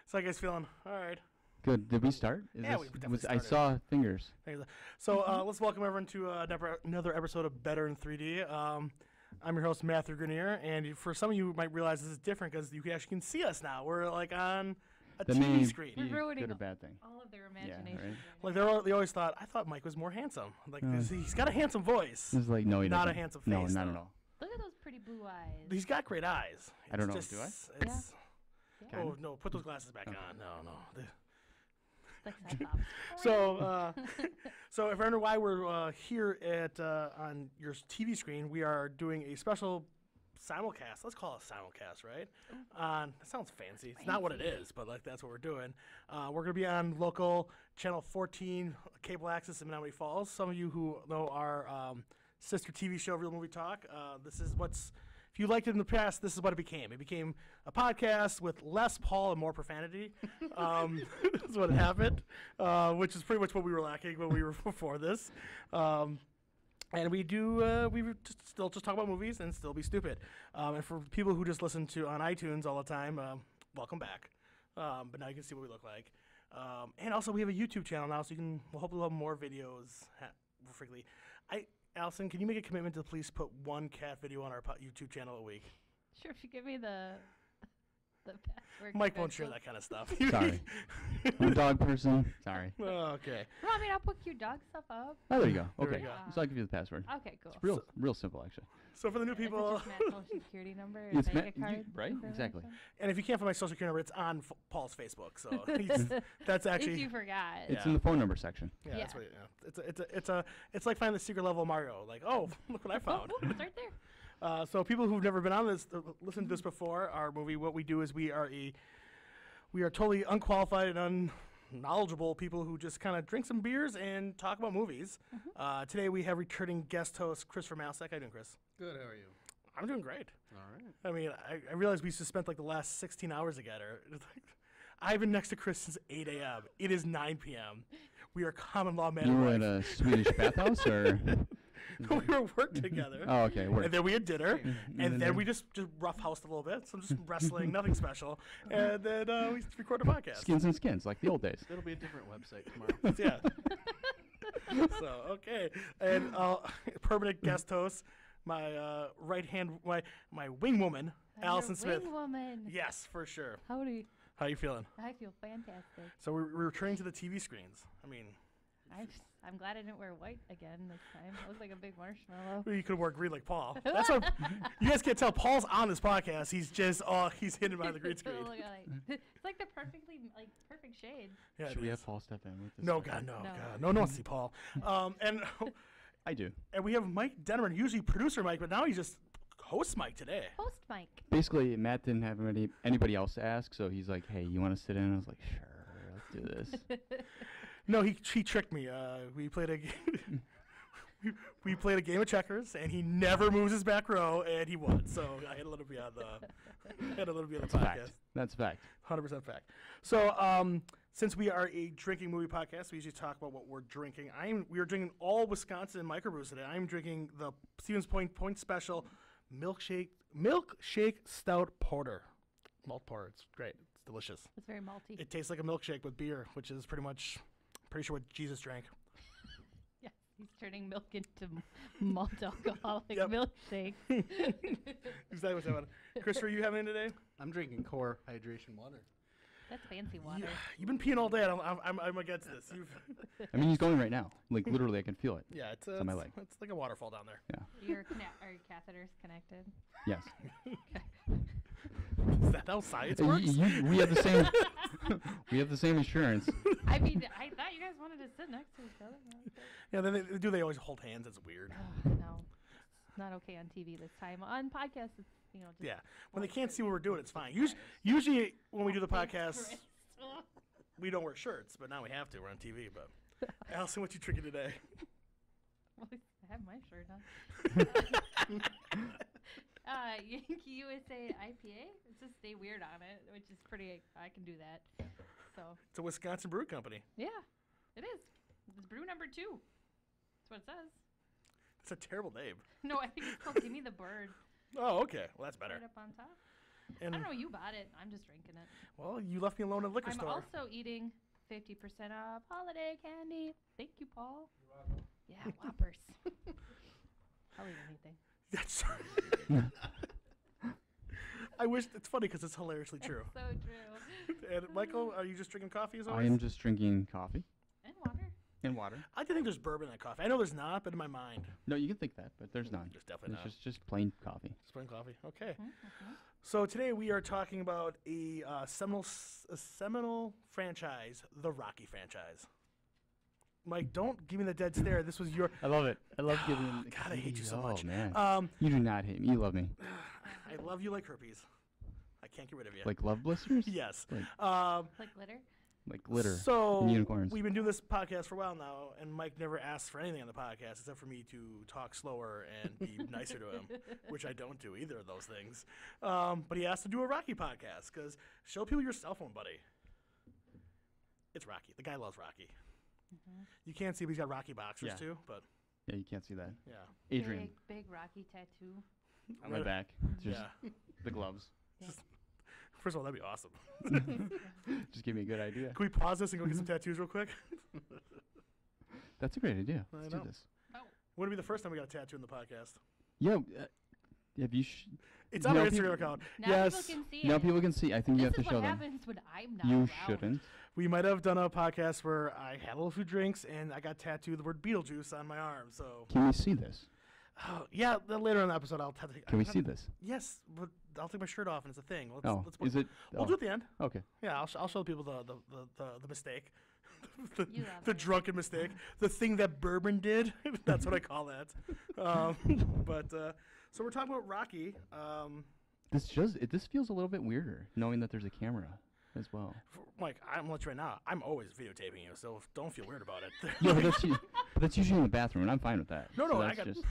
So you guys feeling all right? Good. Did we start? Yeah, we definitely I started. saw fingers. So let's welcome everyone to another episode of Better in 3D. I'm your host, Matthew Grenier, and for some of you might realize this is different because you actually can see us now. We're like on a That TV may screen. be We're ruining good or bad thing. all of their imagination. right. Like they always thought, I thought Mike was more handsome. Like he's got a handsome voice. It's like, no, he Not doesn't. a handsome No, face, not though. at all. Look at those pretty blue eyes. He's got great eyes. I don't know. Just, Do I? It's, Yeah. Oh no! Put those glasses back Okay. on. No. Like Cyclops. So if you wonder why we're here at on your TV screen, we are doing a special simulcast. Let's call it a simulcast, right? That sounds fancy. It's not what it is, but like that's what we're doing. We're gonna be on local channel 14, cable access in Menominee Falls. Some of you who know our sister TV show, Real Movie Talk. This is what's. If you liked it in the past, this is what it became. It became a podcast with less Paul and more profanity. That's what happened, which is pretty much what we were lacking when we were before this. And we would still just talk about movies and still be stupid. And for people who just listen to on iTunes all the time, welcome back. But now you can see what we look like. And also we have a YouTube channel now, so we'll hopefully have more videos frequently. Allyson, can you make a commitment to please put one cat video on our YouTube channel a week? Sure, if you give me the password. Mike won't share that kind of stuff. Sorry. I'm a dog person. Sorry. Okay. Well, I mean, I'll put cute dog stuff up. Oh, there you go. There we Okay. go. So I'll give you the password. Okay, cool. Real simple, actually. So for the new people, Is it just Matt's social security number? It's bank Matt- card right? information? Exactly. and if you can't find my social security number, it's on Paul's Facebook. So that's If actually you forgot. Yeah. It's in the phone number section. yeah, that's Yeah. what it's like finding the secret level of Mario. Like, oh, look what I found. Oh, it's right there. So people who've never been on this, listened to this before, our movie, what we do is we are totally unqualified and unknowledgeable people who just kind of drink some beers and talk about movies. Today we have returning guest host Christopher Malsack. How you doing, Chris? Good, how are you? I'm doing great. All right. I mean, I realized we just spent like the last 16 hours together. It's like, I've been next to Chris since 8 a.m. It is 9 p.m. We are common law man You were and at wife. a Swedish bathhouse, or? We were work together. Oh, okay. Work. And then we had dinner, and then then we just roughhoused a little bit. Some just wrestling, nothing special. And then we recorded a podcast. Skins and skins, like the old days. It'll be a different website tomorrow. Yeah. So, okay. And permanent guest host, my right hand, my wing woman, I'm Allyson your Smith. wing woman. Yes, for sure. Howdy. How you feeling? I feel fantastic. So we're returning to the TV screens. I mean, I'm glad I didn't wear white again this time. I look like a big marshmallow. you could wear green like Paul. That's what you guys can't tell. Paul's on this podcast. He's just he's hidden behind the green screen. Look at, it's like the perfect shade. Yeah, Should it we is. have Paul step in with this? No, one? God, no, No. God, no one wants to see Paul. And I do. we have Mike Dennerman, usually producer Mike, but now he's just host Mike today. Host Mike. Basically, Matt didn't have anybody else to ask, so he's like, "Hey, you want to sit in?" I was like, "Sure, let's do this." No, he tricked me. We played a we played a game of checkers, and he never moves his back row, and he won. So I had a little bit on the podcast. Fact. That's fact. 100% fact. So, since we are a drinking movie podcast, we usually talk about what we're drinking. We are drinking all Wisconsin microbrews today. I'm drinking the Stevens Point Special milkshake stout porter, malt porter. It's great. It's delicious. It's very malty. It tastes like a milkshake with beer, which is pretty sure what Jesus drank. Yeah, he's turning milk into malt alcoholic Yep. milkshake. Exactly what's happening. Chris, are you having today? I'm drinking Core Hydration Water. That's fancy water. You've been peeing all day. I'm against this. I mean, he's going right now. Like literally, I can feel it. Yeah, it's on my leg. It's like a waterfall down there. Yeah. Are your catheters connected? Yes. Is that how science We works? have the same. We have the same insurance. I mean, I thought you guys wanted to sit next to each other. Yeah, then they always hold hands. It's weird. No, it's not okay on TV this time. On podcasts, it's just Yeah, when they can't see what we're doing, it's fine. Usually when we do the podcast, we don't wear shirts, but now we have to. We're on TV. But Allyson, what you drinking today? Well, I have my shirt on. Yankee USA IPA. It says "Stay Weird" on it, which is pretty. I can do that. So It's a Wisconsin brew company. yeah, it is. It's brew number 2. That's what it says. It's a terrible name. No, I think it's called "Give Me the Bird." Oh, okay. Well, that's better. Right up on top. I And don't know. You bought it. I'm just drinking it. well, you left me alone at the liquor I'm store. also eating 50% off holiday candy. Thank you, Paul. Yeah, Whoppers. I'll eat anything. That's. I wish it's funny because it's hilariously true. So true. And Michael, are you just drinking coffee as I always? am just drinking coffee And water. and water. I like to think there's bourbon in that coffee. I know there's not, but in my mind, No, you can think that, but there's none. there's definitely It's not. just plain coffee. Just plain coffee. Okay. Mm-hmm. So today we are talking about a seminal franchise, the Rocky franchise. Mike, don't give me the dead stare. This was your. I love it. I love giving. God, I hate you so Oh, much. man. You do not hate me. You love me. I love you like herpes. I can't get rid of you. Like love blisters? Yes. Like, Like glitter. like glitter. So and unicorns. we've been doing this podcast for a while now, and Mike never asks for anything on the podcast except for me to talk slower and be nicer to him, which I don't do either of those things. But he asked to do a Rocky podcast because show people your cell phone, buddy. It's Rocky. The guy loves Rocky. Mm-hmm. You can't see, but he's got Rocky boxers Yeah. too. But Yeah, you can't see that. yeah, Adrian, Big Rocky tattoo. on my back. Just yeah. the gloves. First of all, that'd be awesome. Just give me a good idea. Can we pause this and go get some tattoos real quick? That's a great idea. I Let's know. do this. Wouldn't be the first time we got a tattoo in the podcast. Yo, have you? It's on our Now Instagram people- account. Now yes, people can see Now it. people can see. I think you This have to is show what them. happens when I'm not You around. shouldn't. we might have done a podcast where I had a little few drinks and I got tattooed the word Beetlejuice on my arm. So, Can we see this? yeah, then later in the episode I'll have to. Can we see this? Yes, but I'll take my shirt off and it's a thing. Let's, Oh, let's is it? We'll oh, do it at the end. Okay. Yeah, I'll show people the mistake, the, You love the it. drunken mistake, the thing that bourbon did. That's what I call that. But so we're talking about Rocky. This feels a little bit weirder, knowing that there's a camera as well. Mike, I'm gonna let you right now. I'm always videotaping you, so don't feel weird about it. Yeah, but that's usually in the bathroom, and I'm fine with that. No, So no, I that's got- just.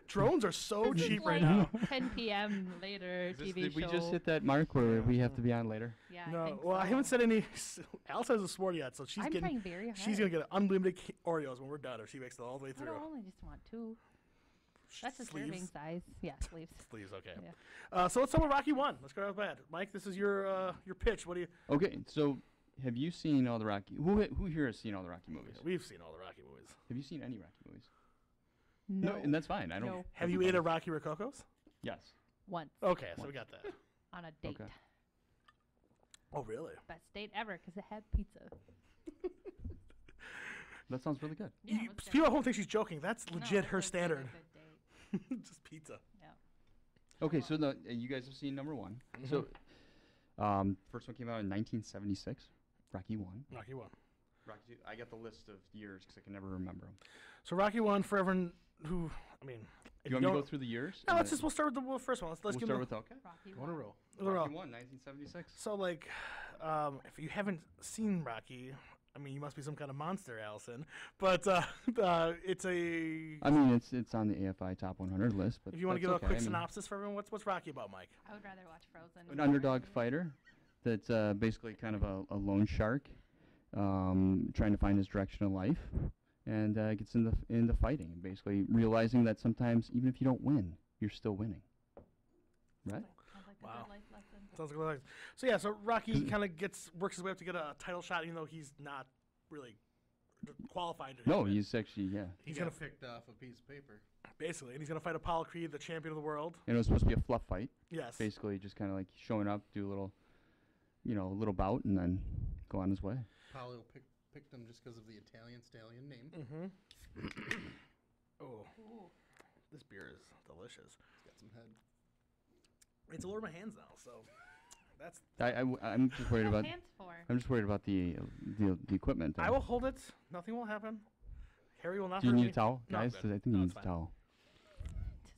Drones are so This is cheap right like now. 10 p.m. later TV Did show. we just hit that mark where we have to be on later? Yeah, I No, think well, I so. haven't said any. Alice hasn't sworn yet, so she's I'm getting. trying very hard. She's gonna get unlimited Oreos when we're done, if she makes it all the way I through. don't only just want 2. That's a Sleeves. serving size. Yeah, sleeves. Sleeves, okay. Yeah. So let's talk about Rocky 1. Let's go right off the bat. Mike, this is your pitch. What do you? Okay, so have you seen all the Rocky? Who here has seen all the Rocky movies? We've seen all the Rocky movies. Have you seen any Rocky movies? No. and that's fine. I don't. No. Have you ate a Rocky Rococo's? Yes. Once Okay, so we Once. got that. on a date. Okay. Oh, really? Best date ever because it had pizza. That sounds really good. Yeah, it was good. People at home think she's joking. That's No, legit it her was really standard. good date. Just pizza. Yeah. Okay, so you guys have seen number one. Mm-hmm. So, first one came out in 1976. Rocky 1. Rocky 1. Rocky 2. I got the list of years because I can never remember them. So Rocky 1 for everyone who, I mean, if You want me to don't- go through the years? No, And let's then we'll start with the first one. Let's we'll give start them with okay. Rocky On a one. roll. the roll. Rocky 1, 1976. So like, if you haven't seen Rocky, I mean, you must be some kind of monster, Allison. But it's a. I mean, it's on the AFI Top 100 list, but If you want to that's give okay. a quick I mean, synopsis for everyone, what's Rocky about, Mike? I would rather watch Frozen. an underdog fighter that's basically kind of a lone shark, trying to find his direction in life, and gets into fighting, and basically realizing that sometimes even if you don't win, you're still winning. Right? Sounds like a Wow. good life lesson. Sounds like a lot. So yeah, so Rocky kind of works his way up to get a title shot, even though he's not really qualified. to No, do it. he's actually He's He gonna got picked off a piece of paper. basically, and he's gonna fight Apollo Creed, the champion of the world. And it was supposed to be a fluff fight, Yes. basically just kind of like showing up, do a little bout, and then go on his way. Paulo picked him just because of the Italian stallion name. Mm-hmm. Oh, Ooh. this beer is delicious. He's got some head. It's all over my hands now, so that's. I'm just worried about. Hands for. I'm just worried about the equipment. I will hold it. Nothing will happen. Harry will not Do you hurt need me. a towel, No, I'm guys? good. 'Cause I think No, he it's needs a fine. towel.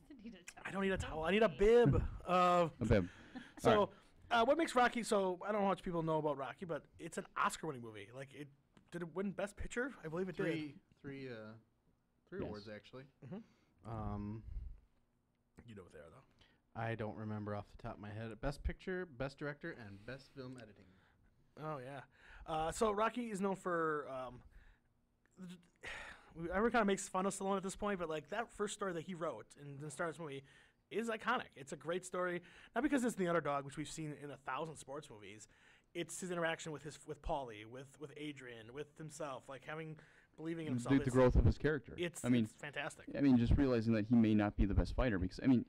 Doesn't need a towel. I don't need a towel. I need a bib. A bib. So, what makes Rocky? So I don't know how much people know about Rocky, but it's an Oscar-winning movie. Like it did it win Best Picture? I believe it did. Three Yes. awards actually. Mhm. You know what they are though. I don't remember off the top of my head. Best Picture, Best Director, and Best Film Editing. Oh yeah. So Rocky is known for. Everyone kind of makes fun of Stallone at this point, but like that first story that he wrote and then started this movie is iconic. It's a great story, not because it's the underdog, which we've seen in 1,000 sports movies. It's his interaction with Paulie, with Adrian, with himself, like believing in himself. The growth of his character. It's fantastic. I mean, just realizing that he may not be the best fighter because, I mean,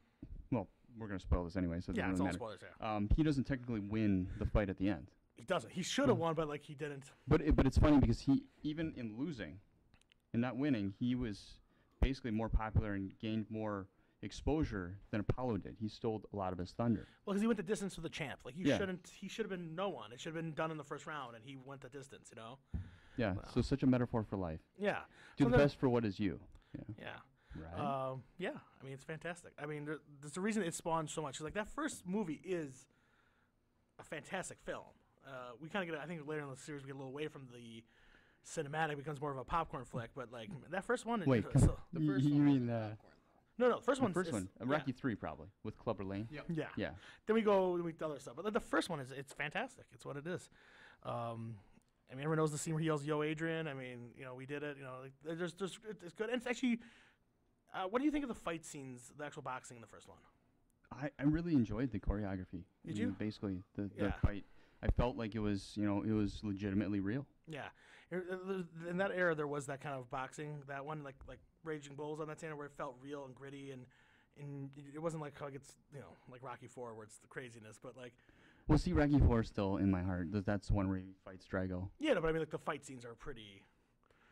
well, we're going to spoil this anyway, so it Yeah, doesn't it's really all matter. spoilers. Yeah, He doesn't technically win the fight at the end. he doesn't. He should have won, but like he didn't. But it's funny because he, even in losing and not winning, he was basically more popular and gained more exposure than Apollo did. He stole a lot of his thunder. Well, because he went the distance for the champ. Like Yeah. he should have been no one. It should have been done in the first round, and he went the distance. You know. Yeah, Wow. so such a metaphor for life. Yeah. Do So the then- best for what is you. Yeah. Yeah. Right. Yeah, I mean it's fantastic. I mean there's a reason it spawned so much. 'Cause, like that first movie is a fantastic film. We kind of get, I think later in the series we get a little away from the cinematic, it becomes more of a popcorn flick. But like that first one, Wait, is so, The first you one mean wasn't popcorn, no, the first the one, first one, Rocky 3 probably with Clubber Lane. Yep. Yeah. Yeah. Then we go and we do other stuff, but like, the first one it's fantastic. It's what it is. I mean, everyone knows the scene where he yells, "Yo, Adrian!" I mean, you know, we did it. You know, like, it's good. And it's actually, what do you think of the fight scenes, the actual boxing in the first one? I really enjoyed the choreography. Did I you? mean, basically, the Yeah. fight. I felt like it was, it was legitimately real. Yeah, in that era there was that kind of boxing. That one, like Raging Bulls on that channel, where it felt real and gritty, and it wasn't like how it gets, like Rocky 4, where it's the craziness. But like, Well, see, Rocky 4 is still in my heart. That's the one where he fights Drago. yeah, no, but I mean, like the fight scenes are pretty.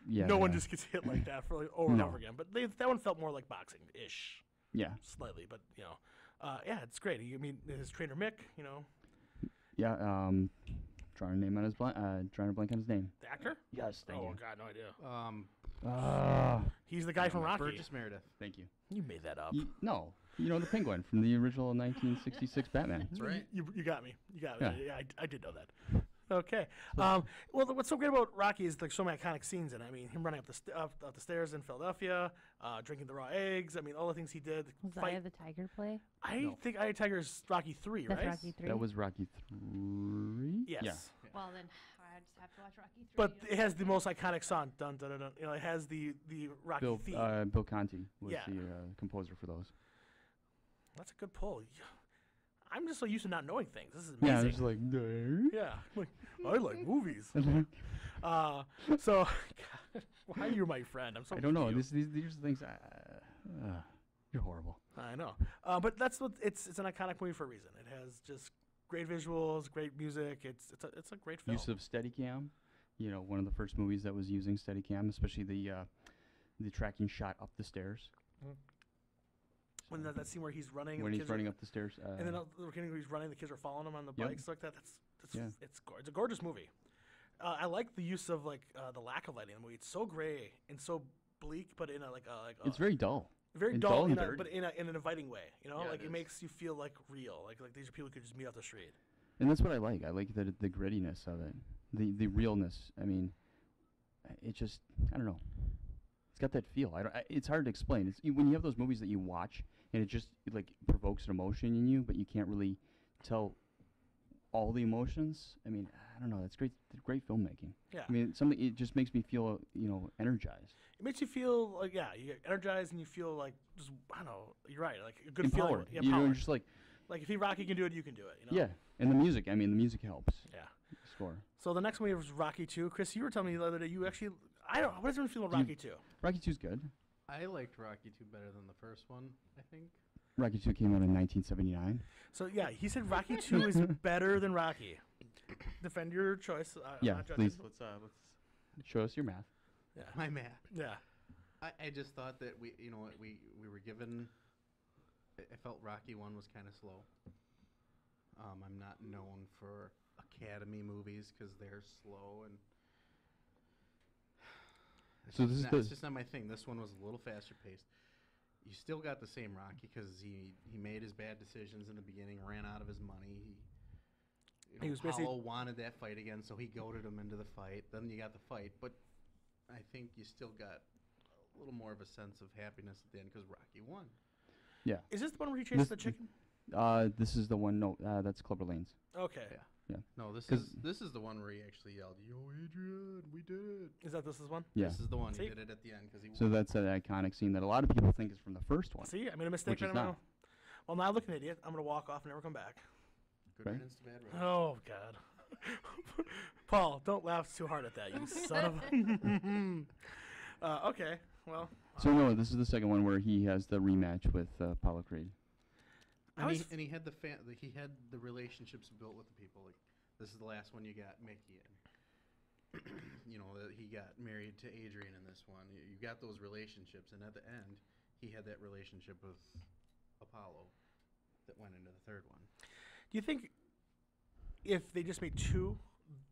Yeah. no one yeah. just gets hit like that for like over and No. over again. But that one felt more like boxing ish, Yeah. slightly. But yeah, it's great. I mean, his trainer Mick, Yeah. Trying to blank on his name. the actor. Yes. Thank Oh you. God, no idea. He's the guy from Rocky. Burgess Meredith. Thank you. You made that up. No, the Penguin from the original 1966 Batman. That's right. You got me. You got Yeah. me. Yeah, I did know that. Okay. Well, what's so great about Rocky is like so many iconic scenes in it. I mean, him running up the stairs in Philadelphia, drinking the raw eggs. I mean, all the things he did. Was Eye of the Tiger play? I think Eye of the Tiger is Rocky 3, That's right? Rocky 3. That was Rocky 3. Yes. Yeah. Well, then I just have to watch Rocky 3. But it has the most iconic song. Dun dun dun dun. It has the Rocky theme. Bill Conti was Yeah. the composer for those. That's a good pull. I'm just so used to not knowing things. This is Yeah, amazing. it's like. Yeah. Like, I like movies. So, why are you my friend? I'm so I don't know. mean to you. These are things. You're horrible. I know. But that's what it's an iconic movie for a reason. It has just great visuals, great music. It's a great film. Use of Steadicam. One of the first movies that was using Steadicam, especially the tracking shot up the stairs. When that scene where he's running, and When the he's kids running are, up the stairs. and then when he's running, the kids are following him on the Yep. bikes like that. It's a gorgeous movie. I like the use of the lack of lighting in the movie. It's so gray and so bleak, but in a It's very dull. very and dull, dull and but dirty. in an inviting way. Yeah, Like it it is. makes you feel like real. Like these are people who could just meet off the street. And that's what I like. I like the grittiness of it, the realness. I mean, it just, I don't know. It's got that feel. It's hard to explain. When you have those movies that you watch and it just provokes an emotion in you, but you can't really tell all the emotions. I mean, I don't know. That's great. Great filmmaking. Yeah. I mean, it just makes me feel energized. It makes you feel like you get energized and you feel like just I don't know. You're right. Like a good feeling. Empowered. Yeah, You know, empowered. just like Like if Rocky can do it, you can do it. yeah. And the music. I mean, the music helps. Yeah. Score. So the next movie was Rocky 2. Chris, you were telling me the other day you actually I don't know. What does everyone feel about Rocky 2? Rocky 2's good. I liked Rocky 2 better than the first one, I think. Rocky 2 came out in 1979. So yeah, he said Rocky 2 is better than Rocky. Defend your choice. I'm Yeah, not judging. please. Let's show us your math. Yeah. My man. Yeah. I just thought that we were given. I felt Rocky 1 was kind of slow. I'm not known for Academy movies because they're slow and. So this is it's just not my thing. This one was a little faster paced. You still got the same Rocky because he made his bad decisions in the beginning, ran out of his money. He was basically- Apollo wanted that fight again, so he goaded him into the fight. Then you got the fight, but I think you still got a little more of a sense of happiness at the end because Rocky won. Yeah. Is this the one where he chases the chicken? This is the one. No, that's Clubber Lane's. Okay. Yeah. Yeah. No, this 'Cause- is the one where he actually yelled, "Yo, Adrian, we did it." Is that this one? Yeah. This is the one See? he did it at the end because he So won. that's an iconic scene that a lot of people think is from the first one. See, I made a mistake Which is right now. not. Well, now I look an idiot. I'm going to walk off and never come back. Good Right. riddance to bad riddance. Oh, God. Paul, don't laugh too hard at that, you son of a... okay, well... So no, this is the second one where he has the rematch with Apollo Creed. I was And he had he had the relationships built with the people. Like, this is the last one you got Mickey in. You know, he got married to Adrian in this one. You got those relationships, and at the end, he had that relationship with Apollo that went into the third one. Do you think if they just made two,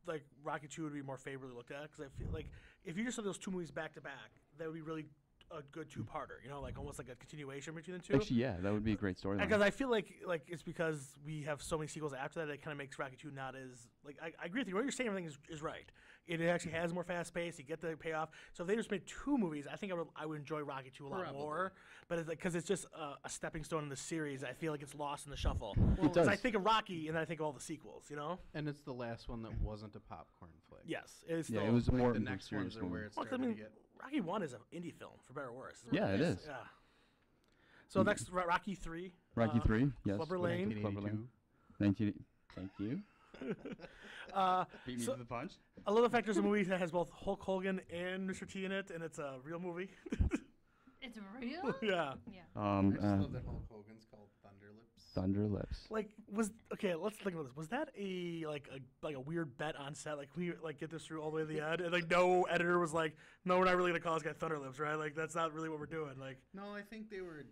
like Rocky 2 would be more favorably looked at? Because I feel like if you just saw those two movies back to back, that would be really a good two-parter. You know, like almost like a continuation between the two. Actually, yeah, that would be a great storyline. Because I feel like it's because we have so many sequels after that, it kind of makes Rocky 2 not as like I agree with you. What you're saying, everything is right. It actually has more fast pace. You get the payoff. So if they just made two movies, I think I would enjoy Rocky 2 a lot Probably. more. But it's because it's just a stepping stone in the series. I feel like it's lost in the shuffle. It 'Cause I does. think of Rocky and then I think of all the sequels. You know? And it's the last one that wasn't a popcorn flick. Yes, it is. Yeah, still, it was Like, more the of a next serious ones are where movie. it's Well, 'cause starting I mean, to get. Rocky 1 is an indie film for better or worse. Yeah, it is. Yeah. So next, Rocky 3. Rocky 3, yes. Clubber with Lane. Clubber 1982. 19. Thank you. Beat me So- to the punch. I love the fact there's a movie that has both Hulk Hogan and Mr. T in it, and it's a real movie. It's real? Yeah. Yeah. I just love that Hulk Hogan's called Thunderlips. Thunder Lips. Like let's think about this. Was that a weird bet on set? Like we get this through all the way to the end, and like no editor was like, no, we're not really gonna call this guy Thunderlips, right? Like that's not really what we're doing. Like No, I think they were,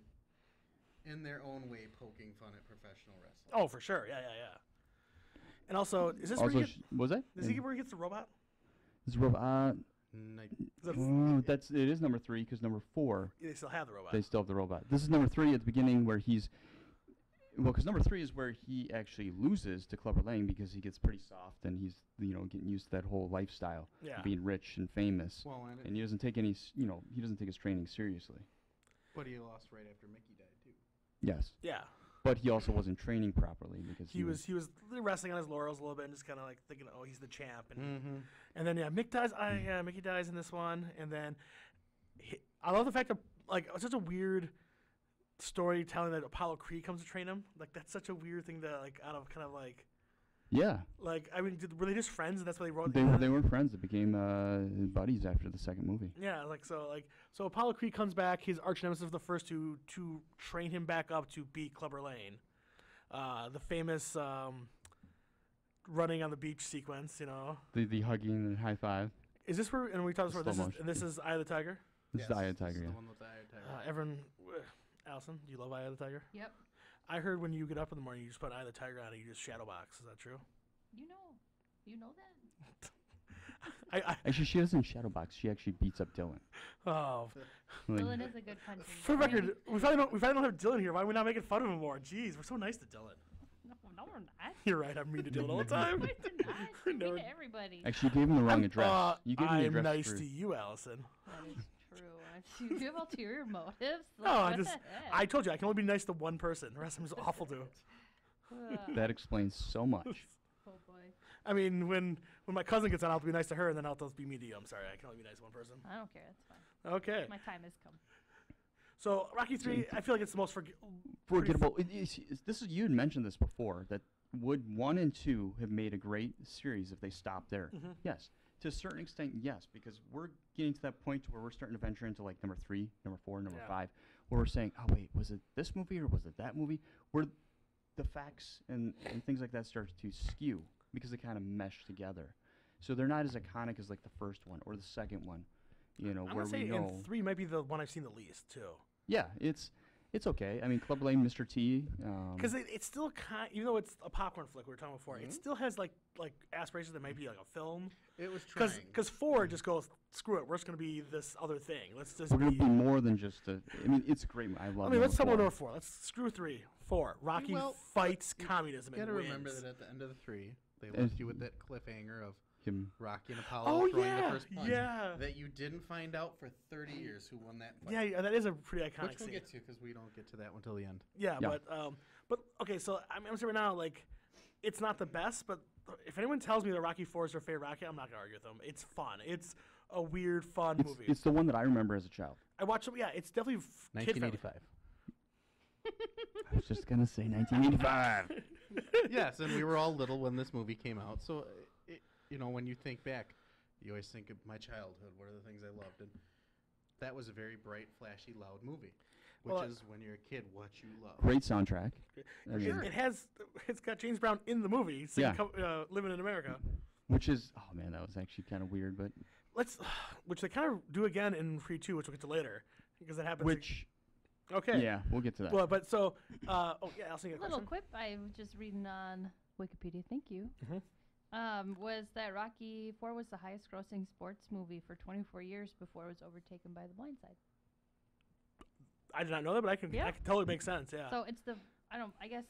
in their own way, poking fun at professional wrestling. oh for sure, yeah. And also, is this where Also, you get, was that? is he where he gets the robot? This robot. Is that, It is number 3 because number 4 they still have the robot. they still have the robot. This is number 3 at the beginning where he's. Well, because number 3 is where he actually loses to Clubber Lang because he gets pretty soft and he's getting used to that whole lifestyle, Yeah. of being rich and famous, Well, and he doesn't take any he doesn't take his training seriously. but he lost right after Mickey died too. Yes, Yeah. but he also wasn't training properly because He was resting on his laurels a little bit and just kind of like thinking, oh, he's the champ, and Mm-hmm. and then Mickey dies in this one, and then I love the fact that like it's such a weird storytelling that Apollo Creed comes to train him. Like that's such a weird thing to like out of kind of like I mean were they just friends and that's why they wrote They were friends. They became buddies after the second movie. yeah so Apollo Creed comes back, his arch nemesis of the first two, to train him back up to beat Clubber Lang. The famous running on the beach sequence, you know. The hugging and high five. Is this where, and we talked The about slow this is Eye of the Tiger? This is the Eye of the Tiger. The Yeah. one with the Eye of the Tiger. Everyone, Allison, do you love Eye of the Tiger? Yep. I heard when you get up in the morning, you just put Eye of the Tiger on and you just shadow box. Is that true? You know that? Actually, she doesn't shadow box. She actually beats up Dylan. Oh, Like, Dylan is a good punching for the bag. record, we finally don't have Dylan here. Why are we not making fun of him more? Jeez, we're so nice to Dylan. No, we're not. You're right. I'm mean to Dylan all the time. We're not. We're Never- mean to everybody. actually, you gave him the wrong address. You gave him the I'm address nice for- to you, Allison. That is true. Do you have ulterior motives? No, I What just, the heck? I told you I can only be nice to one person. The rest of them is awful to. That explains so much. Oh boy. I mean, when my cousin gets on, I'll be nice to her, and then I'll just be mean to you. I'm sorry, I can only be nice to one person. I don't care. That's fine. Okay. My time has come. So Rocky 3, I feel like it's the most Forgettable. This is you had mentioned this before that would 1 and 2 have made a great series if they stopped there? Mhm. Yes, to a certain extent, yes, because we're getting to that point where we're starting to venture into like number 3, number 4, number Yeah. 5, where we're saying, oh wait, was it this movie or was it that movie? Where the facts and things like that start to skew because they kind of mesh together. So they're not as iconic as like the first one or the second one. You know, I'm where gonna say we know. and 3 might be the one I've seen the least too. Yeah, it's okay. I mean, Club Lane, Mr. T. Because it's still even though it's a popcorn flick we were talking before, it still has like aspirations that might be like a film. It was trying. Because 4 just goes, screw it, we're just gonna be this other thing. Let's just we're gonna be. be more than just a. I mean, it's a great. I love. I mean, let's talk about number number 4. Let's screw 3, 4. Rocky Well, fights you communism You and gotta wins. remember that at the end of the 3, they And- left you with that cliffhanger of him. Rocky and Apollo Oh throwing yeah, the first punch yeah, that you didn't find out for 30 years who won that fight. yeah. That is a pretty iconic Which we'll scene. get to because we don't get to that one till the end. Yeah, Yeah. but okay. So I'm saying right now, like, it's not the best, but if anyone tells me that Rocky 4 is their favorite Rocky, I'm not gonna argue with them. It's fun. It's a weird, fun movie. It's the one that I remember as a child. I watched it. Yeah, it's definitely kid friendly. 1985. I was just gonna say 1985. Yes, and we were all little when this movie came out. So, when you think back, you always think of my childhood. What are the things I loved? And that was a very bright, flashy, loud movie, which Well, is when you're a kid, what you love. Great soundtrack. I mean, It's got James Brown in the movie, singing "Living in America." which is, oh man, that was actually kind of weird, but Which they kind of do again in Creed 2, which we'll get to later, because that happens. Okay. yeah, we'll get to that. Well, but so, Allyson, you got a Little question? quip I was just reading on Wikipedia. Thank you. Was that Rocky 4 was the highest grossing sports movie for 24 years before it was overtaken by The Blind Side. I did not know that, but I can totally make sense. Yeah. So it's I guess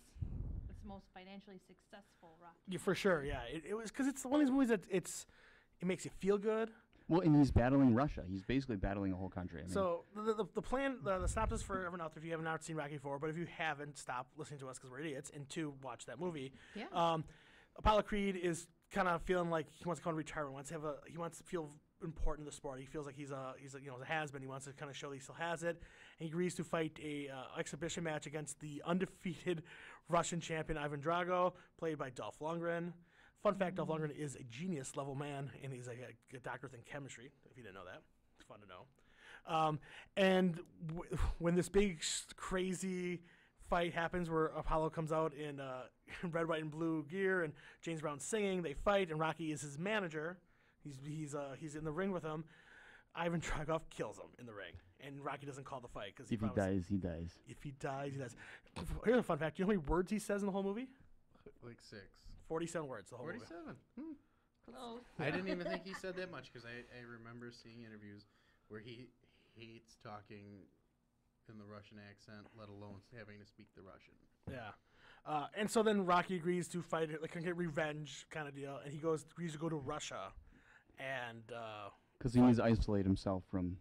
it's the most financially successful Rocky. Yeah, for sure. Yeah. It was because it's one of these movies that it makes you feel good. Well, and he's battling Russia. He's basically battling a whole country. I mean, So the plan, the synopsis for everyone out there, if you have not seen Rocky 4, but if you haven't, stop listening to us because we're idiots, and two, watch that movie. Yeah. Apollo Creed is kind of feeling like he wants to come to retirement. He wants to feel important in the sport. He feels like he's a has-been. He wants to kind of show that he still has it. And he agrees to fight a exhibition match against the undefeated Russian champion Ivan Drago, played by Dolph Lundgren. Fun fact, Dolph Lundgren is a genius-level man, and he's like a doctor in chemistry, if you didn't know that. It's fun to know. And when this big, crazy fight happens where Apollo comes out in red, white, and blue gear, and James Brown's singing, they fight, and Rocky is his manager. He's in the ring with him. Ivan Drago kills him in the ring, and Rocky doesn't call the fight. Cause if he dies, he dies. If he dies, he dies. Here's a fun fact. Do you know how many words he says in the whole movie? Like 6. 47 words, the whole movie. 47. Close. I didn't even think he said that much because I remember seeing interviews where he hates talking in the Russian accent, let alone having to speak the Russian. Yeah. And so then Rocky agrees to fight it, like get revenge kind of deal, and he agrees to go to Russia. And because he needs to isolate himself from.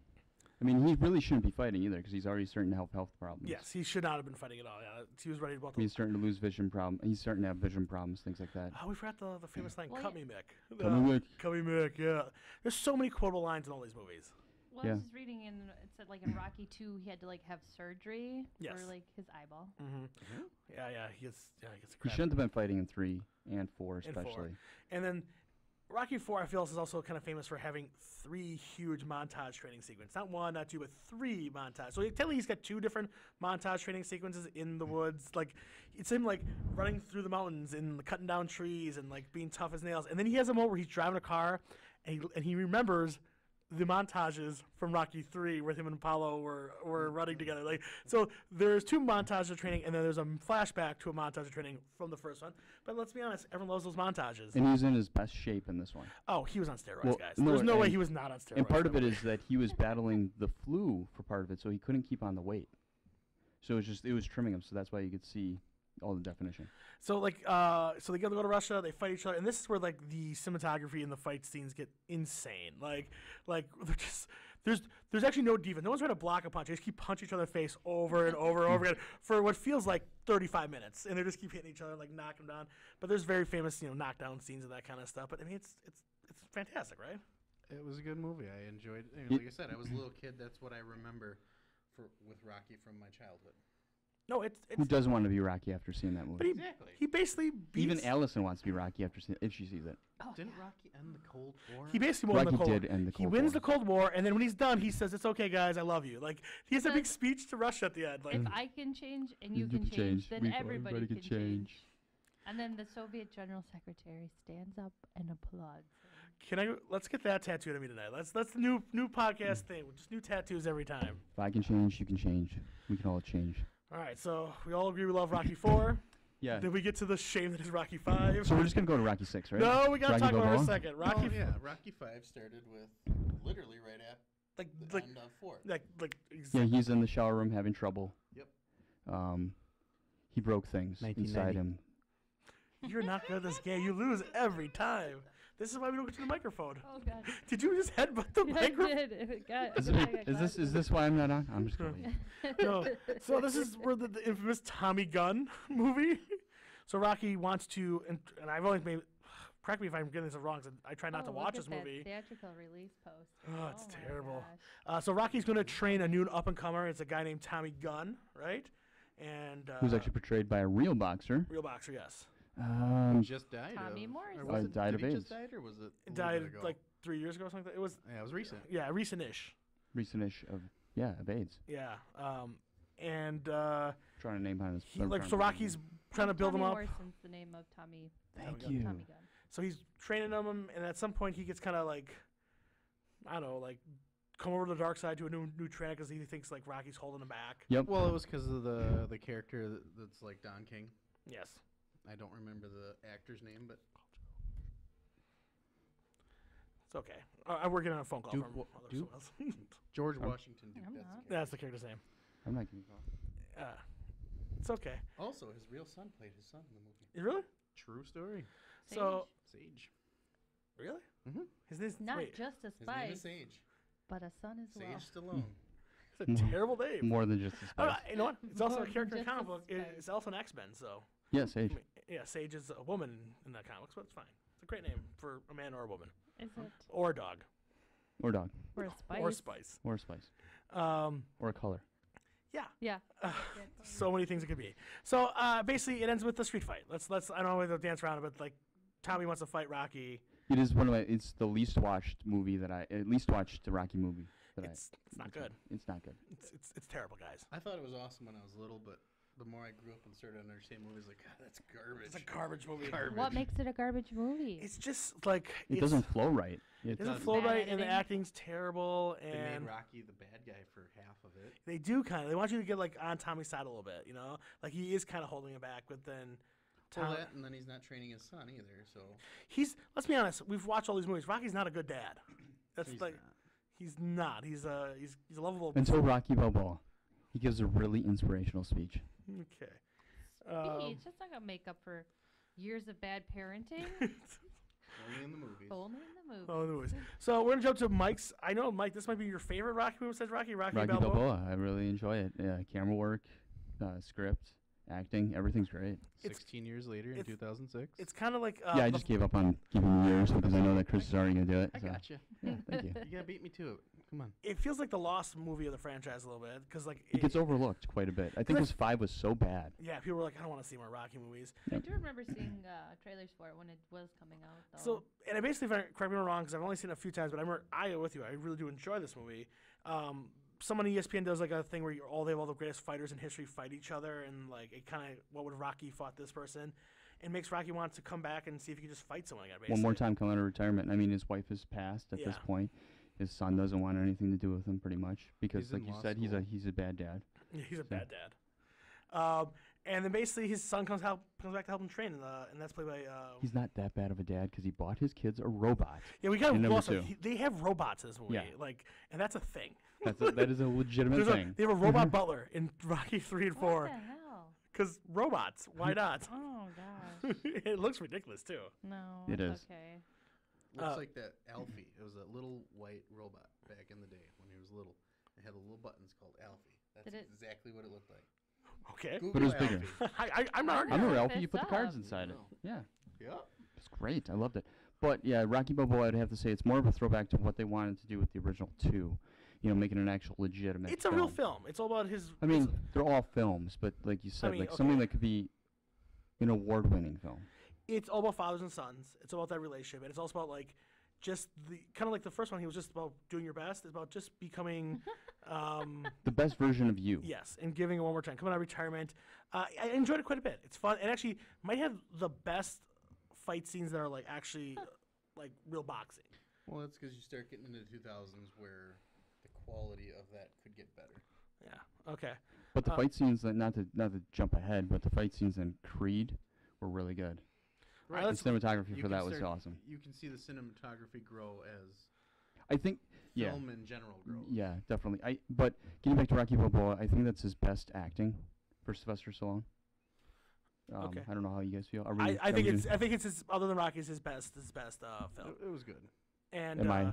I mean, he really shouldn't be fighting either because he's already starting to have health problems. yes, he should not have been fighting at all. Yeah, he was ready to. He's starting to lose vision problem. He's starting to have vision problems, things like that. Oh, we forgot the famous line, Well, "Cut me, Mick." Cut me, Mick. Cut me, Mick. Yeah. There's so many quotable lines in all these movies. Well, Yeah. I was just reading it said like in Rocky 2 he had to like have surgery Yes. for like his eyeball. Mm-hmm. Yeah, he gets a He crap. shouldn't have been fighting in 3 and 4 And 4. especially. And then Rocky 4, I feel, is also kind of famous for having 3 huge montage training sequences. Not 1, not 2, but 3 montage. So technically he's got 2 different montage training sequences in the woods. Like, it's him, like, running through the mountains and cutting down trees and, like, being tough as nails. And then he has a moment where he's driving a car and he remembers the montages from Rocky 3 where him and Apollo were running together. Like, so there's 2 montages of training, and then there's a flashback to a montage of training from the first one. But let's be honest, everyone loves those montages. And he's in his best shape in this one. Oh, he was on steroids, Well, guys. no, There's no way and- he was not on steroids. And part of that it movie. is that he was battling the flu for part of it, so he couldn't keep on the weight. So it was trimming him, so that's why you could see all the definition. So like, so they go to Russia. They fight each other, and this is where like the cinematography and the fight scenes get insane. Like they're just there's actually no defense. No one's trying to block a punch. They just keep punching each other in the face over and over and over again for what feels like 35 minutes, and they just keep hitting each other, like knocking them down. But there's very famous, knockdown scenes and that kind of stuff. But I mean, it's fantastic, right? It was a good movie. I enjoyed it. I mean, Ye- like I said, I was a little kid. That's what I remember with Rocky from my childhood. No, it's Who doesn't want to be Rocky after seeing that but movie? Exactly. he basically beats. Even Allison wants to be Rocky after if she sees it. Oh, Didn't yeah. Rocky end the Cold War? He basically won the Rocky Cold did end the He Cold wins War. the Cold War, and then when he's done, he says, "It's okay, guys, I love you." Like he has a big Says- speech to Russia at the end. Like If I can change and you You can can change, change. then Everybody everybody can can change. change. And then the Soviet General Secretary stands up and applauds. let's get that tattooed on me tonight. That's the new podcast thing. Just new tattoos every time. If I can change, you can change. We can all change. All right, so we all agree we love Rocky 4. Yeah. Then we get to the shame that is Rocky 5. So we're just gonna go to Rocky 6, right? No, we gotta Rocky talk about it in a Balboa? second. Rocky, Oh, yeah. Rocky 5 started with literally right at like, the like, end of 4. like, Yeah, he's in the shower room having trouble. Yep. He broke things inside 1990. him. you're not good at this game. You lose every time. This is why we don't get to the microphone. Oh God! Did you just headbutt the Yeah, I microphone? did. It got, Is, I got is this glasses. why I'm not on? I'm just kidding. No. So this is where the infamous Tommy Gunn movie. So Rocky wants to, and I've always made. Correct me if I'm getting this wrong. 'Cause I try not to Oh, watch look this at that movie. Theatrical release post. Oh, it's my terrible. gosh. So Rocky's going to train a new up and comer. It's a guy named Tommy Gunn, right? and Who's actually portrayed by a real boxer. real boxer. Yes, Just died. Tommy of, Morrison. or was it, Died did of he AIDS. just died, or was it? it a died little bit ago? like 3 years ago or something. It was Yeah, it was recent. recent-ish. Recent-ish of AIDS. Yeah, and Trying to name on his. so Rocky's trying to build him Tommy up. Morrison's the name of Tommy. Thank Tommy you. Tommy Gunn. So he's training him, and at some point he gets kind of like, I don't know, like come over to the dark side to a new trainer because he thinks like Rocky's holding him back. Yep. Well, it was because of the character that's like Don King. Yes. I don't remember the actor's name, but It's okay. I'm working on a phone call Duke from Wa- other Duke? someone else. George I'm- Washington Duke. I'm That's not. the character. That's the character's name. I'm not gonna call. It's okay. Also, his real son played his son in the movie. Really? True story. So Sage. really? Mm-hmm. His name's Not wait, just a His name spice, is Sage. but a son as well. Sage Stallone. it's a terrible name. More than just a spice. You know what? It's also More a than character in just comic a book. spice. It's also an X-Men, so Yes, I Age. mean, yeah, Sage is a woman in the comics, but it's fine. It's a great name for a man or a woman Is it? or a dog Or dog. Or a spice? or spice. Or a spice. Um, Or a color. yeah. Yeah. So many things it could be. So basically, it ends with the street fight. Let's. I don't know whether to dance around it, but like Tommy wants to fight Rocky. It is one of my. It's the least watched movie that I. At least watched the Rocky movie. It's not good. It's not good. It's terrible, guys. I thought it was awesome when I was little, but the more I grew up and started to understand movies, like, God, that's garbage. It's a garbage movie. Garbage. What makes it a garbage movie? It's just like It doesn't flow right. It doesn't doesn't. flow Bad right, and the editing. acting's terrible. They And made Rocky the bad guy for half of it. they do kind of. They want you to get like on Tommy's side a little bit, you know. Like he is kind of holding it back, but then Well, Tom, that, and then he's not training his son either, so he's. Let's be honest. We've watched all these movies. Rocky's not a good dad. That's he's like not. he's not. He's a lovable. Until Rocky Balboa, he gives a really inspirational speech. Okay. Speech. That's not gonna make up for years of bad parenting. Only in the movies. Only in the movie. Oh, anyways. So we're gonna jump to Mike's. I know, Mike. This might be your favorite Rocky movie. Says Rocky Rocky Balboa. Balboa, I really enjoy it. Yeah, camera work, script, acting, everything's great. It's- 16 years later in it's- 2006. It's kind of like Yeah, I just gave up on giving years because I know that Chris is already gonna do it. I so. got you. Yeah, thank you. You gotta beat me to it. Come on. it feels like the lost movie of the franchise a little bit because like It gets overlooked quite a bit. I think his 5 was so bad. Yeah, people were like, I don't want to see more Rocky movies. I do remember seeing trailers for it when it was coming out, though. So, and I basically, correct me if I'm wrong, because I've only seen it a few times, but I remember I with you. I really do enjoy this movie. Someone on ESPN does like a thing where they have all the greatest fighters in history fight each other, and like it kind of what would Rocky fought this person, and makes Rocky want to come back and see if he can just fight someone again. Basically. One more time coming out of retirement. I mean, his wife has passed at this Yeah. point. His son doesn't want anything to do with him, pretty much, because, He's like in you law said, school. he's a bad dad. Yeah, he's a bad dad. And then basically his son comes back to help him train, and that's played by. He's not that bad of a dad because he bought his kids a robot. Yeah, we got and to number also. 2. They have robots in this movie, Yeah. like, and that's a thing. That is a legitimate thing. They have a robot butler in Rocky 3 and what 4 the hell? because robots. Why not? Oh gosh. It looks ridiculous too. No. It it's is. Okay. Looks Uh, like that Alfie. It was a little white robot back in the day when he was little. It had little buttons called Alfie. That's Did it- exactly what it looked like. Okay. Google But it was bigger. Alfie. I'm not I arguing. I remember Yeah. Alfie. You Fist put the cards up. inside it. No. Yeah, Yep. it's great. I loved it. But yeah, Rocky Balboa, I'd have to say it's more of a throwback to what they wanted to do with the original 2. You know, making an actual legitimate. It's a real film. It's all about his. I mean, they're all films, but like you said, mean, like something okay. that could be an award-winning film. it's all about fathers and sons. It's about that relationship, and it's also about like just the kind of like the first one. He was just about doing your best. It's about just becoming, The best version of you. yes, and giving it one more time. Coming out of retirement, I enjoyed it quite a bit. It's fun, and actually might have the best fight scenes that are like actually like real boxing. Well, that's because you start getting into the 2000s where the quality of that could get better. Yeah. Okay. But the fight scenes, not to jump ahead, but the fight scenes in Creed were really good. Right. The Let's- cinematography You for can that was start- awesome. You can see the cinematography grow as I think, yeah, film in general grows. yeah, definitely. But getting back to Rocky Balboa, I think that's his best acting for Sylvester Stallone. Okay. I don't know how you guys feel. Are I are think we it's gonna- other than Rocky, it's his best film. It was good. And Am I?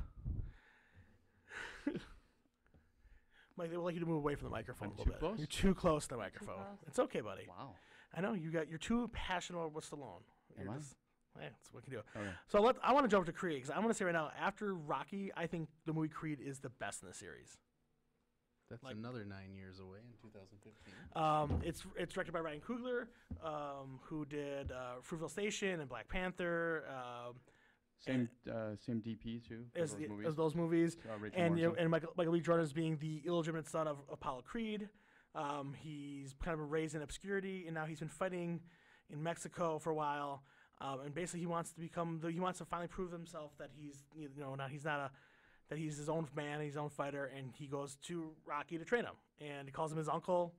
Mike, they would like you to move away from the microphone I'm a little too bit. close? You're too close to the microphone. close. It's okay, buddy. Wow. I know you're too passionate about what's Stallone. Am I? Yeah, that's what we can do. Okay. So I want to jump to Creed because I'm going to say right now, after Rocky, I think the movie Creed is the best in the series. That's Like- another 9 years away in 2015. It's directed by Ryan Coogler, who did Fruitvale Station and Black Panther. Same DP too. for As, those the, movies. as those movies. Rachel And Morrison. and Michael B. Jordan is being the illegitimate son of Apollo Creed. He's kind of been raised in obscurity, and now he's been fighting in Mexico for a while. And basically, he wants to finally prove himself that he's that he's his own man, his own fighter, and he goes to Rocky to train him, and he calls him his uncle.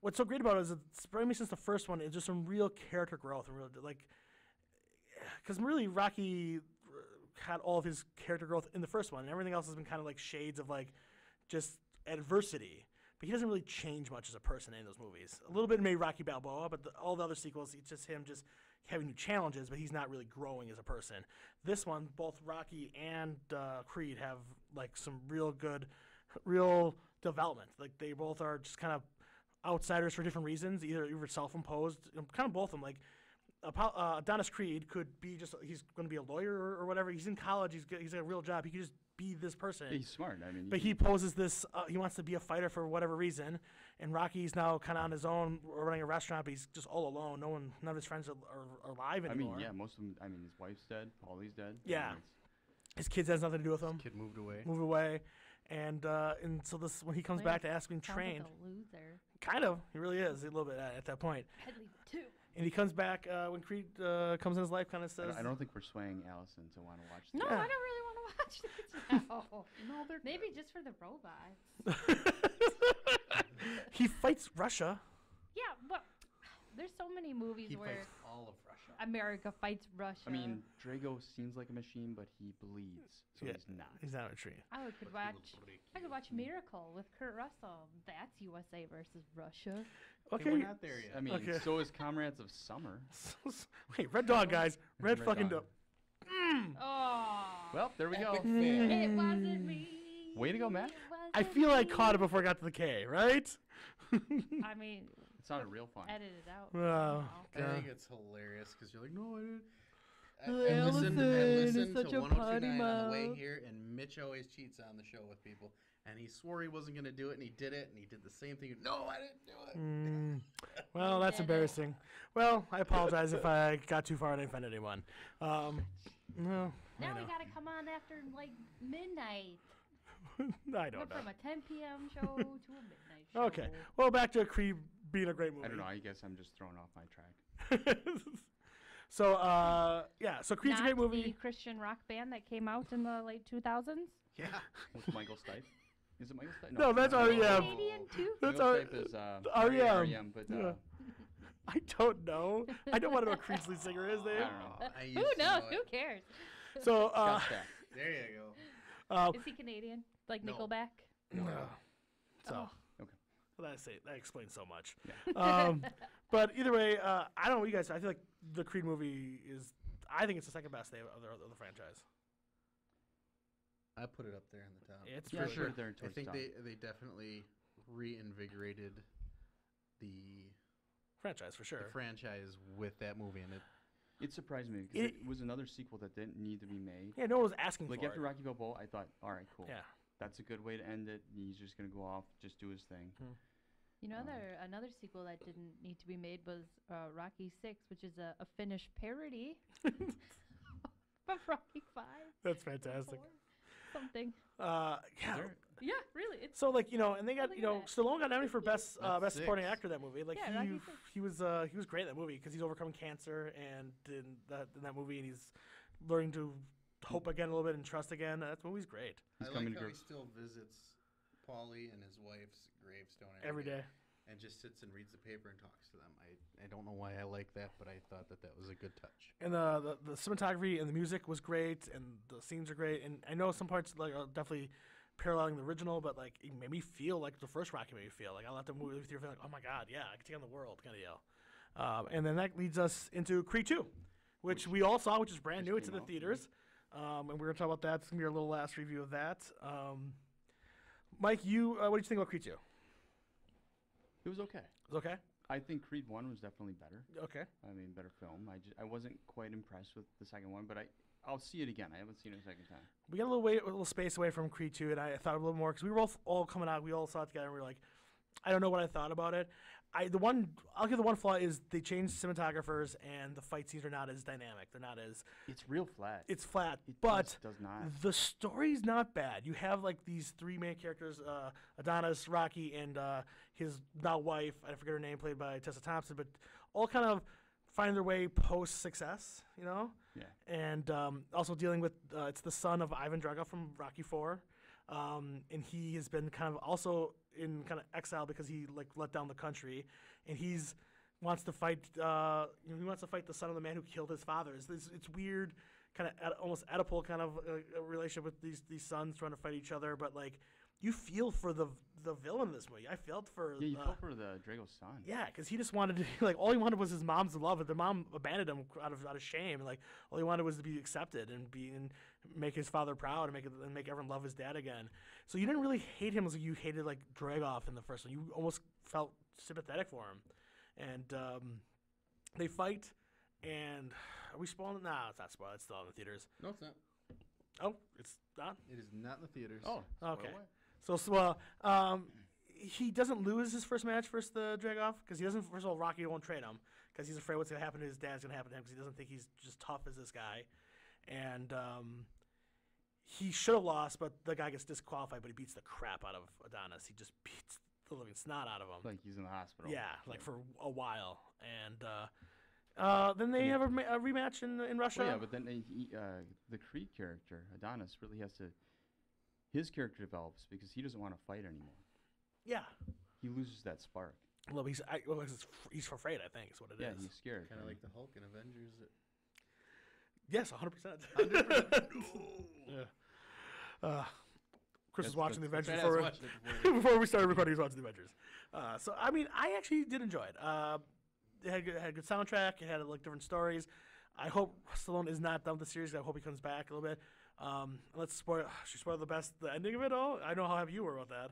What's so great about it is it's brought me since the first one. It's just some real character growth and real because really Rocky had all of his character growth in the first one, and everything else has been kind of like shades of like just adversity. But he doesn't really change much as a person in those movies. A little bit in maybe Rocky Balboa, but all the other sequels, it's just him just having new challenges, but he's not really growing as a person. This one, both Rocky and Creed have like some real development. Like they both are just kind of outsiders for different reasons, either self-imposed, kind of both of them. Like Adonis Creed could be he's going to be a lawyer or whatever. He's in college. He's got a real job. He could just be this person. He's smart. I mean, But he poses this. He wants to be a fighter for whatever reason, and Rocky's now kind of on his own, running a restaurant. But he's just all alone. None of his friends are alive I mean, anymore. yeah, most of them. I mean, his wife's dead. Paulie's dead. Yeah. I mean, His kids has nothing to do with him. Kid moved away. Move away, and so this when he comes Well, back to ask being Sounds trained, like a loser. kind of he really is a little bit at that point. I'd leave it too. And he comes back when Creed comes in his life, kind of says, I don't think we're swaying Allison to want to watch No, this. Yeah. I don't really want to watch this now. No, they're Maybe just for the robots. he fights Russia. Yeah, but there's so many movies He where fights all of Russia. America fights Russia. I mean, Drago seems like a machine, but he bleeds, so Yeah. he's not. He's not a tree. I could watch Miracle with Kurt Russell. That's USA versus Russia. Okay. We're not there yet. I mean, Okay. so is Comrades of Summer. Wait, Red Dog, guys. Red Red fucking Dog. Dog. Oh. Well, there we go. Epic Mm. fail. It wasn't me. Way to go, Matt. It wasn't I feel I me. caught it before I got to the K, right? I mean, It sounded real fun. edit it out. Oh, somehow. I think it's hilarious because you're like, no, I didn't. Allison I is listened such to a 1029 on the way potty here, and Mitch always cheats on the show with people. And he swore he wasn't going to do it, and he did it, and he did the same thing. No, I didn't do it. Well, that's Did it. embarrassing. Well, I apologize if I got too far and offended anyone. No, Now I we know. gotta come on after like midnight. I don't Went know. from a 10 p.m. show to a midnight show. Okay. Well, back to Creed being a great movie. I don't know. I guess I'm just thrown off my track. So, yeah. So Creed's a great Not movie. the Christian rock band that came out in the late 2000s. Yeah. With Michael Stipe. Is it Michael Stipe? No, that's R.E.M. Canadian too. That's Michael our- Stipe is R.E.M. R.E.M., but Yeah. I don't know. I don't want to know what Creed's lead singer is, I Dave. don't know. I used Who to knows? know Who it. cares? So, Scott Stapp. There you go. Is he Canadian? Like No. Nickelback? so Oh. Okay. well, that explains so much. Yeah. But either way, I don't know what you guys. I feel like the Creed movie is. I think it's the second best of the franchise. I put it up there in the top. It's Yeah, for I sure. put it there I towards think top. they definitely reinvigorated the Franchise for sure. franchise with that movie, and It surprised me because It- it was another sequel that didn't need to be made. Yeah, no one was asking Like for after it. Rocky Balboa, I thought, all right, cool. Yeah. That's a good way to end it. He's just gonna go off, just do his thing. You know, another sequel that didn't need to be made was Rocky 6, which is a Finnish parody of Rocky 5. That's fantastic. 4, something. Yeah. There- Yeah, really. It's So like and they got Look at that. Stallone got nominated for best That's best supporting 6. actor in that movie. Like Yeah, Rocky 6. he was great in that movie because he's overcoming cancer and in that movie and he's learning to hope again a little bit and trust again. That movie's great. He's I coming like to how he gr- still visits Paulie and his wife's gravestone Every day. and just sits and reads the paper and talks to them. I don't know why I like that, but I thought that was a good touch. And the cinematography and the music was great and the scenes are great. And I know some parts like are definitely paralleling the original, but like it made me feel like the first Rocky made me feel. Like I left the movie theater feeling like, oh my god, yeah, I can take on the world kind of yell. And then that leads us into Creed 2, which we all saw, which is brand just new. It's in came the out, theaters. And we're going to talk about that. It's going to be our little last review of that. Mike, what did you think about Creed 2? It was okay. It was okay? I think Creed 1 was definitely better. Okay. I mean, better film. I wasn't quite impressed with the second one, but I'll see it again. I haven't seen it a second time. We got a little space away from Creed 2, and I thought a little more because we were all coming out. We all saw it together, and we were like, I don't know what I thought about it. I'll give the one flaw is they changed cinematographers, and the fight scenes are not as dynamic. They're not as. It's real flat. It's flat, It but does not. the story's not bad. You have like these three main characters: Adonis, Rocky, and his now wife. I forget her name, played by Tessa Thompson, but all kind of find their way post success. You know. Yeah. And also dealing with it's the son of Ivan Drago from Rocky 4, and he has been kind of also in kind of exile because he like let down the country, and wants to fight. He wants to fight the son of the man who killed his father. It's weird, kind of almost Oedipal kind of a relationship with these sons trying to fight each other, but like you feel for the villain in this movie. I felt for Yeah, you felt for the Drago's son. yeah, because he just wanted to like all he wanted was his mom's love, but the mom abandoned him out of shame. And, like all he wanted was to be accepted and make his father proud and make everyone love his dad again. So you didn't really hate him as you hated like Dragoff in the first one. You almost felt sympathetic for him. And they fight, and are we spoiling it? Nah, it's not spoiled. It's still in the theaters. No, it's not. Oh, it's not. It is not in the theaters. Oh, Okay. away. So he doesn't lose his first match versus the Dragoff because he doesn't. First of all, Rocky won't trade him because he's afraid what's going to happen to his dad's going to happen to him because he doesn't think he's just tough as this guy. And he should have lost, but the guy gets disqualified, but he beats the crap out of Adonis. He just beats the living snot out of him. Like he's in the hospital. Yeah, like for a while. And then they have a rematch in Russia. Well, yeah, but then the Creed character, Adonis, really has to. His character develops because he doesn't want to fight anymore. Yeah. He loses that spark. Well, he's afraid, I think, is what it is. Yeah, he's scared. Kind of like the Hulk in Avengers. Yes, 100%. Yeah. Chris was watching the Avengers before we started recording. He was watching the Avengers. So I mean, I actually did enjoy it. It had a good soundtrack. It had like different stories. I hope Stallone is not done with the series. I hope he comes back a little bit. Let's spoil. Should we spoil the ending of it all? I know how happy you were about that.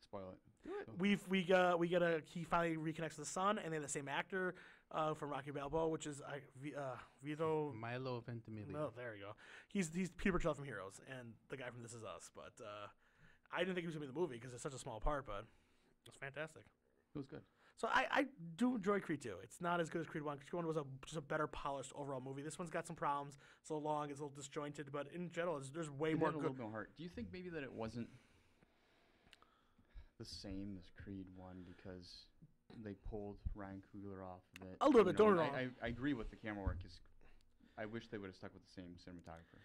Spoil it. So. He finally reconnects with the son, and they have the same actor from Rocky Balboa, which is Vito Milo Ventimiglia. No, there you go. He's Peter Burchell from Heroes and the guy from This Is Us. But I didn't think he was gonna be in the movie because it's such a small part, but it's fantastic. It was good. So I do enjoy Creed 2. It's not as good as Creed 1. Creed 1 was just a better polished overall movie. This one's got some problems. It's a little long. It's a little disjointed, but in general, there's way It more had a good. little more heart. Do you think maybe that it wasn't the same as Creed 1 because they pulled Ryan Coogler off of it? A little bit, don't and get me wrong. I agree with the camera work. I wish they would have stuck with the same cinematographer.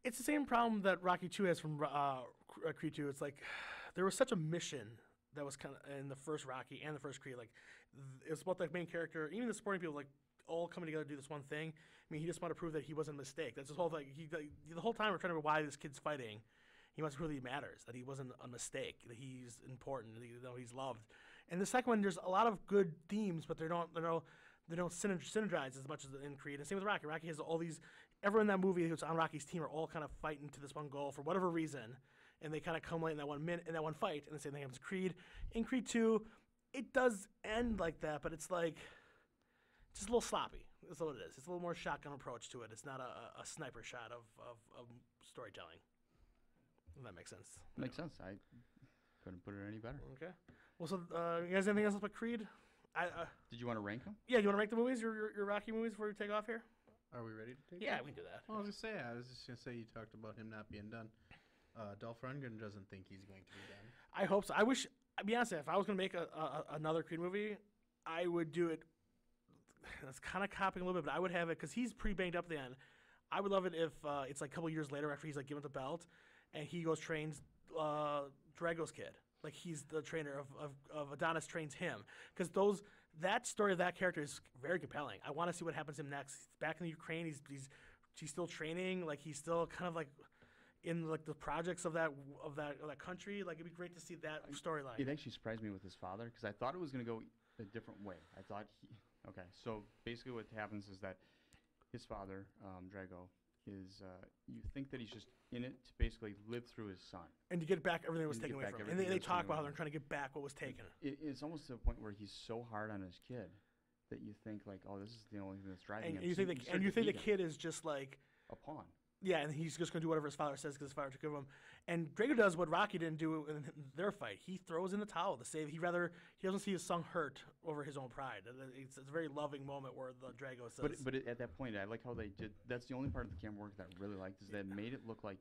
It's the same problem that Rocky 2 has from Creed 2. It's like there was such a mission that was kind of in the first Rocky and the first Creed. Like it was about the main character, even the supporting people, like all coming together to do this one thing. I mean, he just wanted to prove that he wasn't a mistake. That's his whole thing. The whole time we're trying to figure out why this kid's fighting. He wants to prove that he matters, that he wasn't a mistake, that he's important, that he's loved. And the second one, there's a lot of good themes, but they don't synergize as much as in Creed. And same with Rocky. Rocky has all these. Everyone in that movie who's on Rocky's team are all kind of fighting to this one goal for whatever reason, and they kind of come late in that 1 minute in that one fight. And the same thing happens to Creed. In Creed 2, it does end like that, but it's like just a little sloppy. That's what it is. It's a little more shotgun approach to it. It's not a sniper shot of storytelling. If that makes sense. Makes sense. I couldn't put it any better. Okay. Well, so you guys anything else about Creed? Did you want to rank them? Yeah, you want to rank the movies, your Rocky movies, before we take off here? Are we ready to take Yeah, it? we can do that. Well, I was just gonna say you talked about him not being done. Dolph Lundgren doesn't think he's going to be done. I hope so. I wish. I'll be honest, if I was going to make another Creed movie, I would do it. That's kind of copying a little bit, but I would have it because he's pretty banged up at the end. I would love it if it's like a couple years later after he's like given the belt, and he goes trains Drago's kid. Like he's the trainer of Adonis trains him because that story of that character is very compelling. I want to see what happens to him next. He's back in the Ukraine. He's still training. Like he's still kind of like in like the projects of that country. Like it'd be great to see that storyline. It actually surprised me with his father because I thought it was going to go a different way. Okay, so basically what happens is that his father, Drago, is you think that he's just in it to basically live through his son. And to get back everything that was And to taken get away back from him. And everything they that was talk taken about how away. they're trying to get back what was taken. It's almost to the point where he's so hard on his kid that you think like, oh, this is the only thing that's driving And him. you So think start the to hate him. kid is just like, A pawn. yeah, and he's just going to do whatever his father says because his father took care of him. And Drago does what Rocky didn't do in their fight. He throws in the towel to save. He doesn't see his son hurt over his own pride. It's a very loving moment where the Drago says. But at that point, I like how they did. That's the only part of the camera work that I really liked is that it made it look like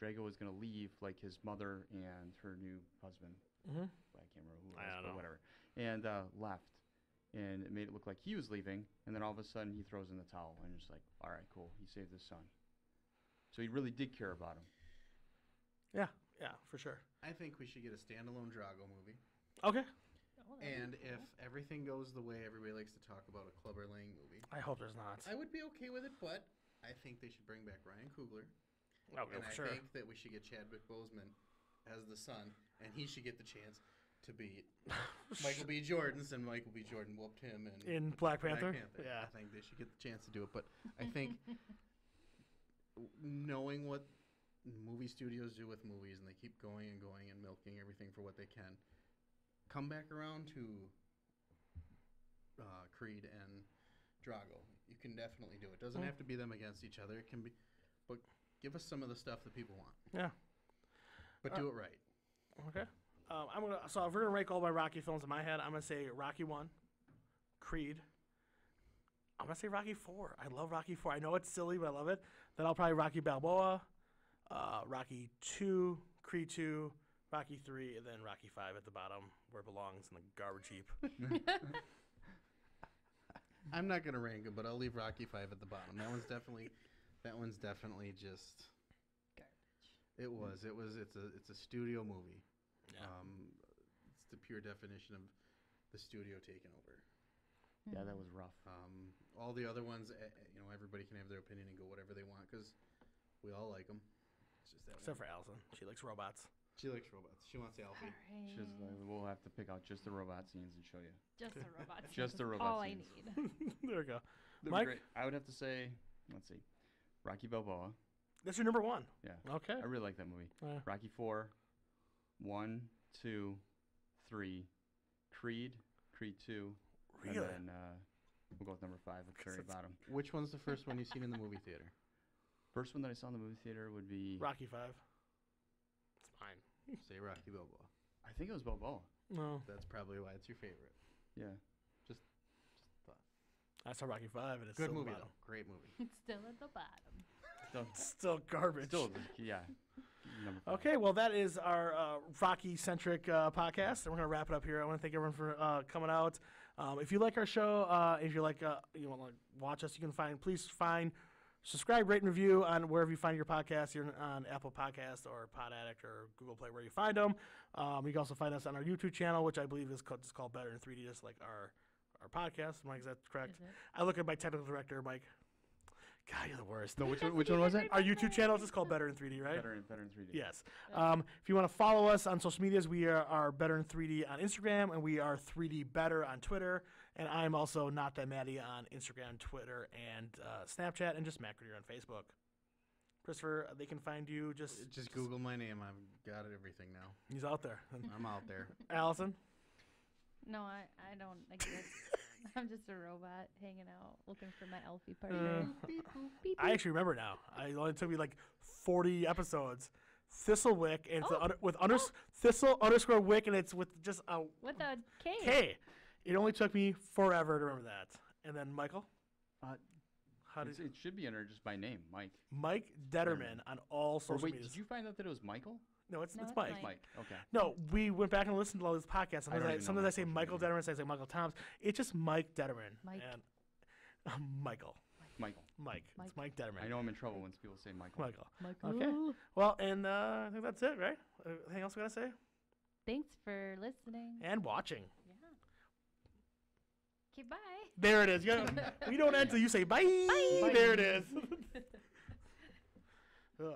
Drago was going to leave, like his mother and her new husband. Mhm. I can't remember who it I was, don't but know. whatever. And left. And it made it look like he was leaving. And then all of a sudden, he throws in the towel. And it's like, all right, cool. He saved his son. So he really did care about him. Yeah, for sure. I think we should get a standalone Drago movie. Okay. Oh, that'd And be if cool. everything goes the way everybody likes to talk about a Clubber Lang movie, I hope there's not. I would be okay with it, but I think they should bring back Ryan Coogler. Okay, And for I sure. think that we should get Chadwick Boseman as the son, and he should get the chance to beat Michael B. Jordan, since Michael B. Jordan whooped him In in Black Panther? Panther. Yeah. I think they should get the chance to do it, but I think knowing what movie studios do with movies, and they keep going and going and milking everything for what they can, come back around to Creed and Drago. You can definitely do it. Doesn't have to be them against each other. It can be, but give us some of the stuff that people want. Yeah. But do it right. Okay. So if we're gonna rank all my Rocky films in my head, I'm gonna say Rocky 1, Creed. I'm gonna say Rocky 4. I love Rocky 4. I know it's silly, but I love it. Then I'll probably Rocky Balboa, Rocky 2, Creed 2, Rocky 3, and then Rocky 5 at the bottom where it belongs in the garbage heap. I'm not gonna rank it, but I'll leave Rocky 5 at the bottom. That one's definitely just. Garbage. It's a studio movie. Yeah. It's the pure definition of the studio taking over. Yeah, that was rough. All the other ones, everybody can have their opinion and go whatever they want because we all like them. It's just that Except one. for Allison. She likes robots. She likes robots. She wants Alfie. Alright. We'll have to pick out just the robot scenes and show you. Just the robots. Just the That's robot all scenes. I need. There we go. They're Mike? great. I would have to say, let's see, Rocky Balboa. That's your number 1. Yeah. Okay. I really like that movie. Yeah. Rocky 4, 1, 2, 3, Creed 2, Really? and then we'll go with number 5 at the very it's- bottom. Which one's the first one you've seen in the movie theater? First one that I saw in the movie theater would be, Rocky 5. It's fine. Say Rocky Balboa. I think it was Balboa. No. That's probably why it's your favorite. Yeah. Just thought. I saw Rocky 5 and it's Good still movie the though. bottom. Great movie. It's still at the bottom. Still, Still garbage. still, yeah. Number 5. Okay, well, that is our Rocky-centric podcast, and we're going to wrap it up here. I want to thank everyone for coming out. If you like our show, if you like, you want to watch us, you can please subscribe, rate, and review on wherever you find your podcast. You're on Apple Podcast or Pod Addict or Google Play, where you find them. You can also find us on our YouTube channel, which I believe is called Better in 3D, just like our podcast. Mike, is that correct? Is it? I look at my technical director, Mike. God, you're the worst. No, which one was it? Our YouTube channel is just called Better in 3D, right? Better in 3D. Yes. If you want to follow us on social medias, we are Better in 3D on Instagram, and we are 3D Better on Twitter. And I'm also Not That Maddie on Instagram, Twitter, and Snapchat, and just Matt Grier on Facebook. Christopher, they can find you just Google my name. I've got everything now. He's out there. I'm out there. Allison? No, I don't exist. I'm just a robot hanging out, looking for my Elfie partner. Beep, boop, beep, I beep. actually remember now. It only took me like 40 episodes. Thistlewick, and it's Thistle _ Wick, and it's with just a With a K. K. It only took me forever to remember that. And then Michael? How did It should be under just by name, Mike. Mike Detterman on all Or social wait, medias. did you find out that it was Michael? No, it's No, it's it's Mike. Mike. Mike. Okay. No, we went back and listened to all these podcasts. I don't even know Sometimes my I say social Michael media. Detterman, sometimes I say Michael Thomas. It's just Mike Detterman. Mike. And, Michael. Michael. Mike. Mike. It's Mike Detterman. I know I'm in trouble when people say Michael. Michael. Michael. Okay. Well, and I think that's it, right? Anything else we got to say? Thanks for listening. And watching. Yeah. Okay, bye. There it is. We don't end until you say bye. Bye. There it is. Ugh.